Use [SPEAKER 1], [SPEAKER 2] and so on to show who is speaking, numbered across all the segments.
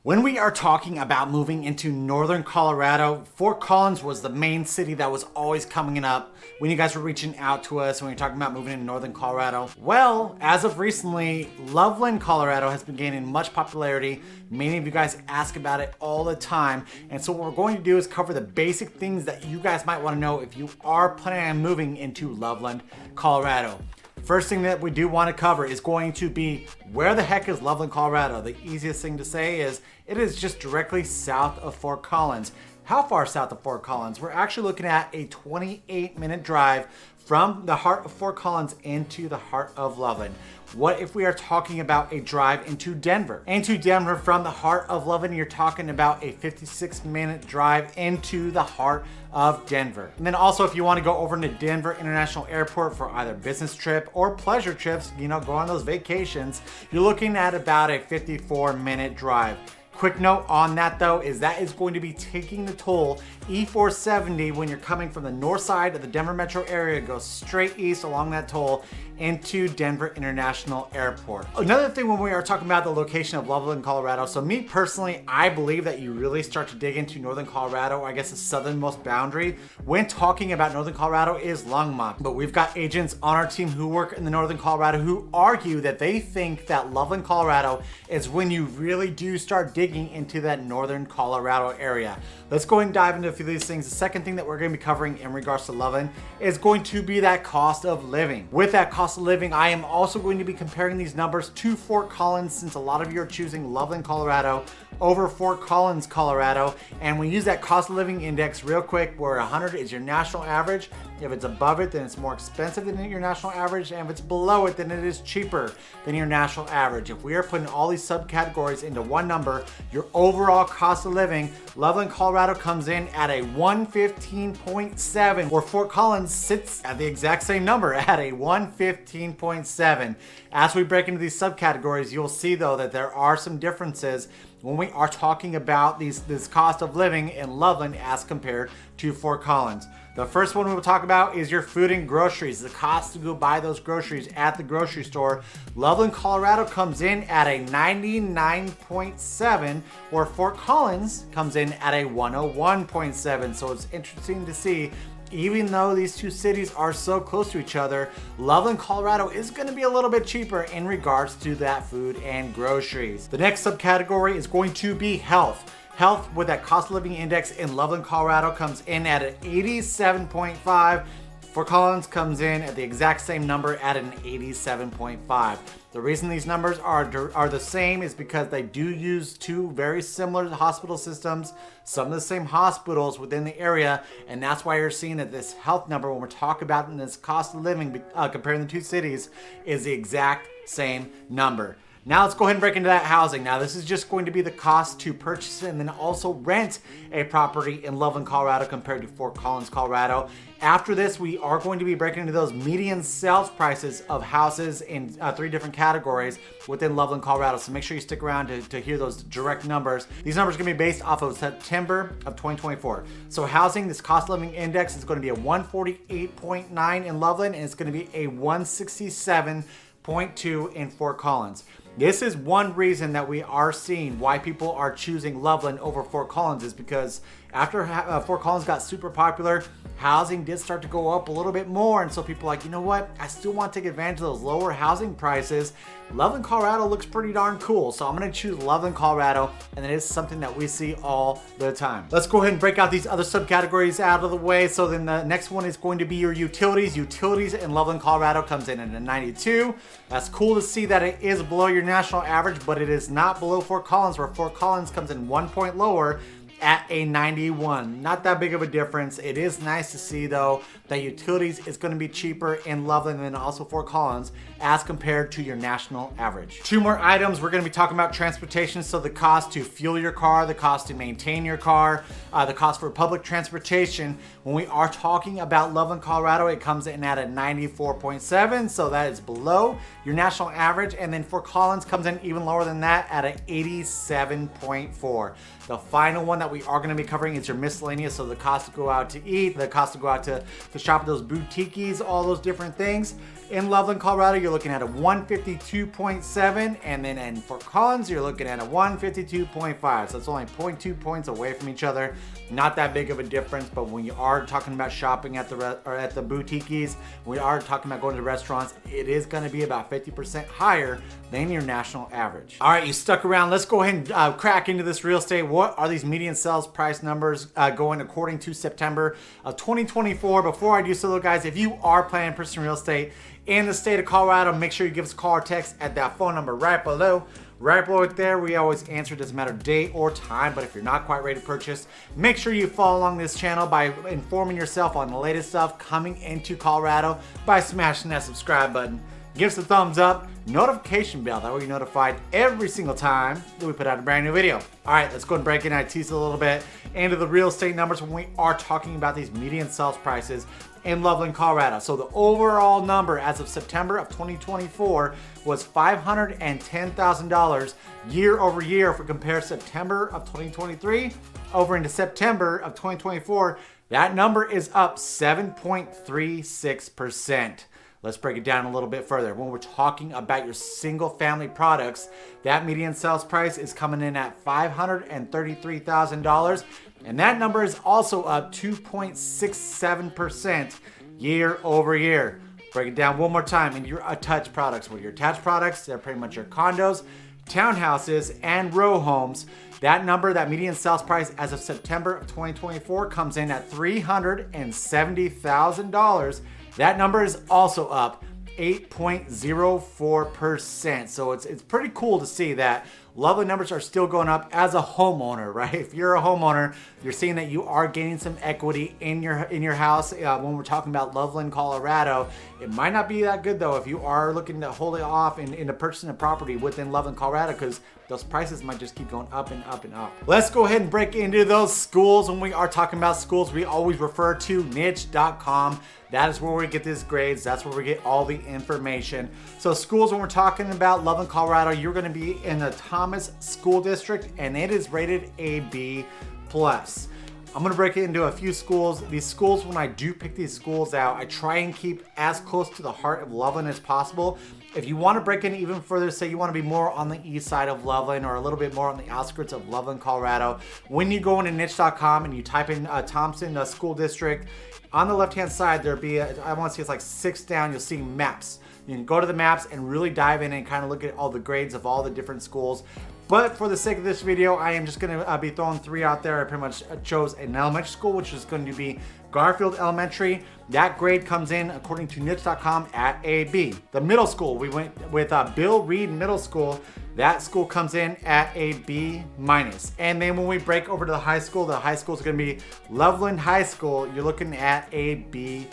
[SPEAKER 1] When we are talking about moving into northern Colorado, Fort Collins was the main city that was always coming up when you guys were reaching out to us when you're talking about moving into northern Colorado. Well, as of recently, Loveland, Colorado has been gaining much popularity. Many of you guys ask about it all the time. And so what we're going to do is cover the basic things that you guys might want to know if you are planning on moving into Loveland, Colorado. First thing that we do want to cover is going to be where the heck is Loveland, Colorado? The easiest thing to say is it is just directly south of Fort Collins. How far south of Fort Collins? We're actually looking at a 28-minute drive from the heart of Fort Collins into the heart of Loveland. What if we are talking about a drive into Denver? Into Denver from the heart of Loveland, you're talking about a 56-minute drive into the heart of Denver. And then also if you want to go over to Denver International Airport for either business trip or pleasure trips, go on those vacations, you're looking at about a 54-minute drive. Quick note on that though is that is going to be taking the toll. E470 when you're coming from the north side of the Denver metro area goes straight east along that toll into Denver International Airport. Another thing when we are talking about the location of Loveland, Colorado, so me personally, I believe that you really start to dig into northern Colorado, I guess the southernmost boundary, when talking about northern Colorado is Longmont. But we've got agents on our team who work in the northern Colorado who argue that they think that Loveland, Colorado is when you really do start digging into that northern Colorado area. Let's go and dive into a few of these things. The second thing that we're going to be covering in regards to Loveland is going to be that cost of living. With that cost of living, I am also going to be comparing these numbers to Fort Collins since a lot of you are choosing Loveland, Colorado over Fort Collins, Colorado. And we use that cost of living index real quick where 100 is your national average. If it's above it, then it's more expensive than your national average. And if it's below it, then it is cheaper than your national average. If we are putting all these subcategories into one number, your overall cost of living, Loveland, Colorado comes in at a 115.7, where Fort Collins sits at the exact same number at a 115.7. As we break into these subcategories, you'll see though that there are some differences when we are talking about this cost of living in Loveland as compared to Fort Collins. The first one we will talk about is your food and groceries, the cost to go buy those groceries at the grocery store. Loveland, Colorado comes in at a 99.7, where Fort Collins comes in at a 101.7. So it's interesting to see, even though these two cities are so close to each other, Loveland, Colorado is going to be a little bit cheaper in regards to that food and groceries. The next subcategory is going to be health. Health with that cost of living index in Loveland, Colorado comes in at an 87.5. Fort Collins comes in at the exact same number at an 87.5. The reason these numbers are the same is because they do use two very similar hospital systems, some of the same hospitals within the area, and that's why you're seeing that this health number, when we're talking about in this cost of living, comparing the two cities, is the exact same number. Now let's go ahead and break into that housing. Now this is just going to be the cost to purchase and then also rent a property in Loveland, Colorado compared to Fort Collins, Colorado. After this, we are going to be breaking into those median sales prices of houses in 3 different categories within Loveland, Colorado. So make sure you stick around to hear those direct numbers. These numbers are going to be based off of September of 2024. So housing, this cost of living index is going to be a 148.9 in Loveland, and it's going to be a 167.2 in Fort Collins. This is one reason that we are seeing why people are choosing Loveland over Fort Collins, is because after Fort Collins got super popular, housing did start to go up a little bit more. And so people are like, you know what? I still want to take advantage of those lower housing prices. Loveland, Colorado looks pretty darn cool. So I'm going to choose Loveland, Colorado. And it is something that we see all the time. Let's go ahead and break out these other subcategories out of the way. So then the next one is going to be your utilities. Utilities in Loveland, Colorado comes in at a 92. That's cool to see that it is below your national average, but it is not below Fort Collins, where Fort Collins comes in 1 point lower at a 91. Not that big of a difference. It is nice to see though that utilities is going to be cheaper in Loveland and also Fort Collins as compared to your national average. 2 more items. We're going to be talking about transportation. So the cost to fuel your car, the cost to maintain your car, the cost for public transportation. When we are talking about Loveland, Colorado, it comes in at a 94.7. So that is below your national average. And then Fort Collins comes in even lower than that at an 87.4. The final one that that we are going to be covering is your miscellaneous. So the cost to go out to eat, the cost to go out to shop at those boutiques, all those different things. In Loveland, Colorado, you're looking at a 152.7, and then in Fort Collins, you're looking at a 152.5. So it's only 0.2 points away from each other. Not that big of a difference, but when you are talking about shopping at the boutiques, we are talking about going to restaurants, it is going to be about 50% higher than your national average. All right, you stuck around. Let's go ahead and crack into this real estate. What are these median sales price numbers going according to September of 2024? Before I do so, guys, if you are planning to purchase real estate in the state of Colorado, make sure you give us a call or text at that phone number right below. Right below it there, we always answer, doesn't matter day or time, but if you're not quite ready to purchase, make sure you follow along this channel by informing yourself on the latest stuff coming into Colorado by smashing that subscribe button. Give us a thumbs up, notification bell, that way you're notified every single time that we put out a brand new video. All right, let's go and break in. I teased a little bit into the real estate numbers when we are talking about these median sales prices in Loveland, Colorado. So the overall number as of September of 2024 was $510,000 year over year. If we compare September of 2023 over into September of 2024, that number is up 7.36%. Let's break it down a little bit further. When we're talking about your single family products, that median sales price is coming in at $533,000. And that number is also up 2.67% year over year. Break it down one more time. And your attached products, well, your attached products, they're pretty much your condos, townhouses, and row homes. That number, that median sales price as of September of 2024 comes in at $370,000. That number is also up 8.04%. So it's pretty cool to see that Loveland numbers are still going up as a homeowner, right? If you're a homeowner, you're seeing that you are gaining some equity in your house. When we're talking about Loveland, Colorado, it might not be that good though if you are looking to hold it off into purchasing a property within Loveland, Colorado, because those prices might just keep going up and up and up. Let's go ahead and break into those schools. When we are talking about schools, we always refer to niche.com. That is where we get these grades. That's where we get all the information. So schools, when we're talking about Loveland, Colorado, you're going to be in the Thomas School District, and it is rated a B+. I'm going to break it into a few schools. These schools, when I do pick these schools out, I try and keep as close to the heart of Loveland as possible. If you want to break in even further, say you want to be more on the east side of Loveland or a little bit more on the outskirts of Loveland, Colorado, when you go into niche.com and you type in Thompson School District, on the left-hand side, there'll be, I want to say it's like 6 down, you'll see maps. You can go to the maps and really dive in and kind of look at all the grades of all the different schools. But for the sake of this video, I am just going to be throwing 3 out there. I pretty much chose an elementary school, which is going to be Garfield Elementary. That grade comes in, according to niche.com, at a B. The middle school, we went with Bill Reed Middle School. That school comes in at a B-. And then when we break over to the high school is going to be Loveland High School. You're looking at a B+.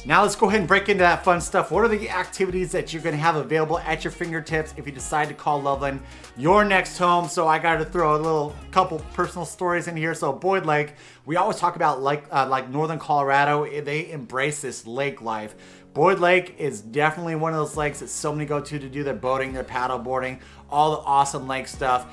[SPEAKER 1] Now let's go ahead and break into that fun stuff. What are the activities that you're going to have available at your fingertips if you decide to call Loveland your next home? So I got to throw a couple personal stories in here. So Boyd Lake, we always talk about like Northern Colorado. They embrace this lake life. Boyd Lake is definitely one of those lakes that so many go to do their boating, their paddle boarding, all the awesome lake stuff.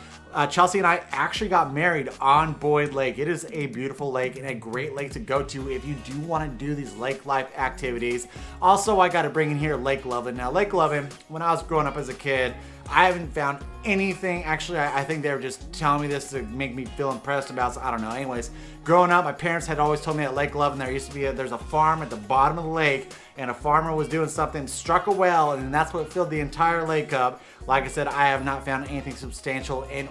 [SPEAKER 1] Chelsea and I actually got married on Boyd Lake. It is a beautiful lake and a great lake to go to if you do want to do these lake life activities. Also, I got to bring in here Lake Loveland. Now, Lake Loveland, when I was growing up as a kid, I haven't found anything. Actually, I think they were just telling me this to make me feel impressed about, so I don't know. Anyways, growing up, my parents had always told me at Lake Loveland there used to be there's a farm at the bottom of the lake, and a farmer was doing something, struck a well, and that's what filled the entire lake up. Like I said, I have not found anything substantial in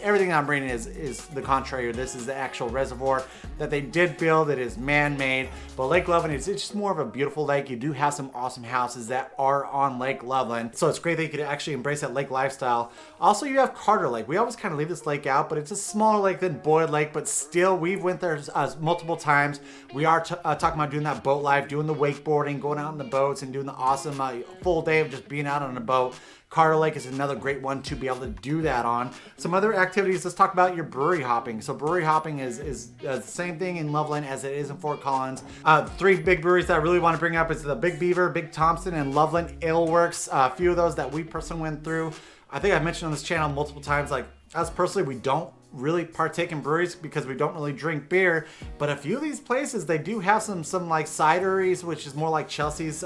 [SPEAKER 1] everything I'm reading is the contrary. This is the actual reservoir that they did build. It is man-made, but Lake Loveland it's just more of a beautiful lake. You do have some awesome houses that are on Lake Loveland, so it's great that you could actually embrace that lake lifestyle. Also, you have Carter Lake. We always kind of leave this lake out, but it's a smaller lake than Boyd Lake, but still, we've went there multiple times. We are talking about doing that boat life, doing the wakeboarding, going out on the boats, and doing the awesome full day of just being out on a boat. Carter Lake is another great one to be able to do that on. Some other activities, let's talk about your brewery hopping. So brewery hopping is the same thing in Loveland as it is in Fort Collins. 3 big breweries that I really want to bring up is the Big Beaver, Big Thompson, and Loveland Ale Works. A few of those that we personally went through. I think I've mentioned on this channel multiple times, like us personally, we don't really partake in breweries because we don't really drink beer, but a few of these places, they do have some like cideries, which is more like Chelsea's,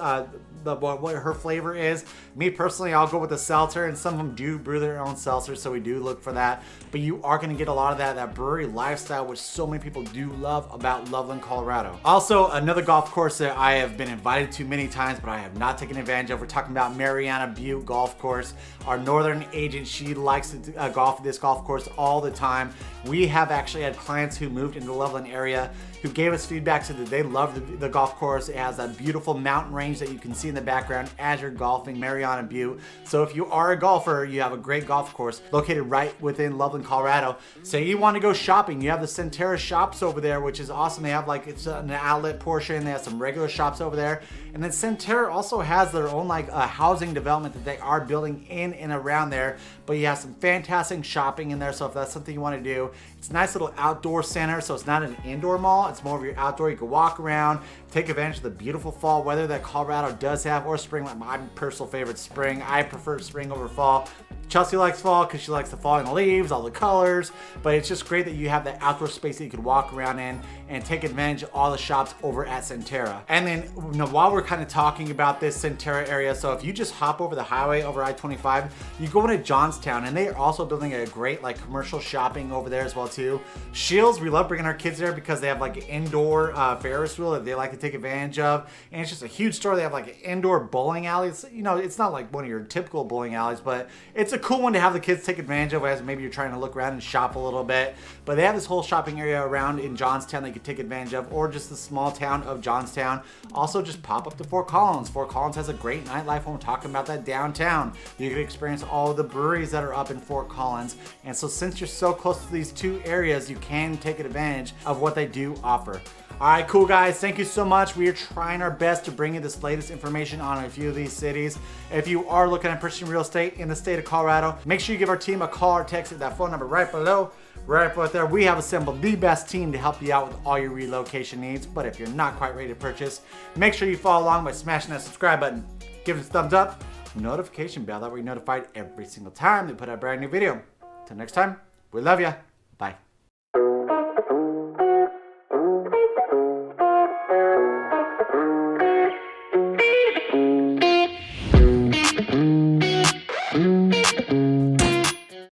[SPEAKER 1] what her flavor is. Me personally, I'll go with the seltzer, and some of them do brew their own seltzer, so we do look for that. But you are going to get a lot of that brewery lifestyle, which so many people do love about Loveland, Colorado. Also, another golf course that I have been invited to many times, but I have not taken advantage of. We're talking about Mariana Butte Golf Course. Our northern agent, she likes to golf this golf course all the time. We have actually had clients who moved into the Loveland area who gave us feedback so that they love the golf course. It has a beautiful mountain range that you can see in the background as you're golfing, Mariana Butte. So if you are a golfer, you have a great golf course located right within Loveland, Colorado. Say you want to go shopping, you have the Centera shops over there, which is awesome. They have like, it's an outlet portion. They have some regular shops over there. And then Centera also has their own like housing development that they are building in and around there. But you have some fantastic shopping in there. So if that's something you want to do, it's a nice little outdoor center. So it's not an indoor mall. It's more of your outdoor. You can walk around, take advantage of the beautiful fall weather that Colorado does have, or spring, like my personal favorite, spring. I prefer spring over fall. Chelsea likes fall because she likes the falling leaves, all the colors, but it's just great that you have that outdoor space that you can walk around in and take advantage of all the shops over at Centera. And then, you know, while we're kind of talking about this Centera area, so if you just hop over the highway over I-25, you go into Johnstown, and they are also building a great like commercial shopping over there as well too. Shields, we love bringing our kids there because they have like an indoor Ferris wheel that they like to take advantage of, and it's just a huge store. They have like an indoor bowling alley. It's, you know, it's not like one of your typical bowling alleys, but it's a cool one to have the kids take advantage of as maybe you're trying to look around and shop a little bit. But they have this whole shopping area around in Johnstown that you can take advantage of, or just the small town of Johnstown. Also, just pop up to Fort Collins. Fort Collins has a great nightlife when we're talking about that downtown. You can experience all of the breweries that are up in Fort Collins. And so since you're so close to these two areas, you can take advantage of what they do offer. All right, cool guys, thank you so much. We are trying our best to bring you this latest information on a few of these cities. If you are looking at purchasing real estate in the state of Colorado, make sure you give our team a call or text at that phone number right below. Right about there, we have assembled the best team to help you out with all your relocation needs. But if you're not quite ready to purchase, make sure you follow along by smashing that subscribe button, give us a thumbs up, notification bell, that way you're notified every single time they put out a brand new video. Until next time, we love ya. Bye.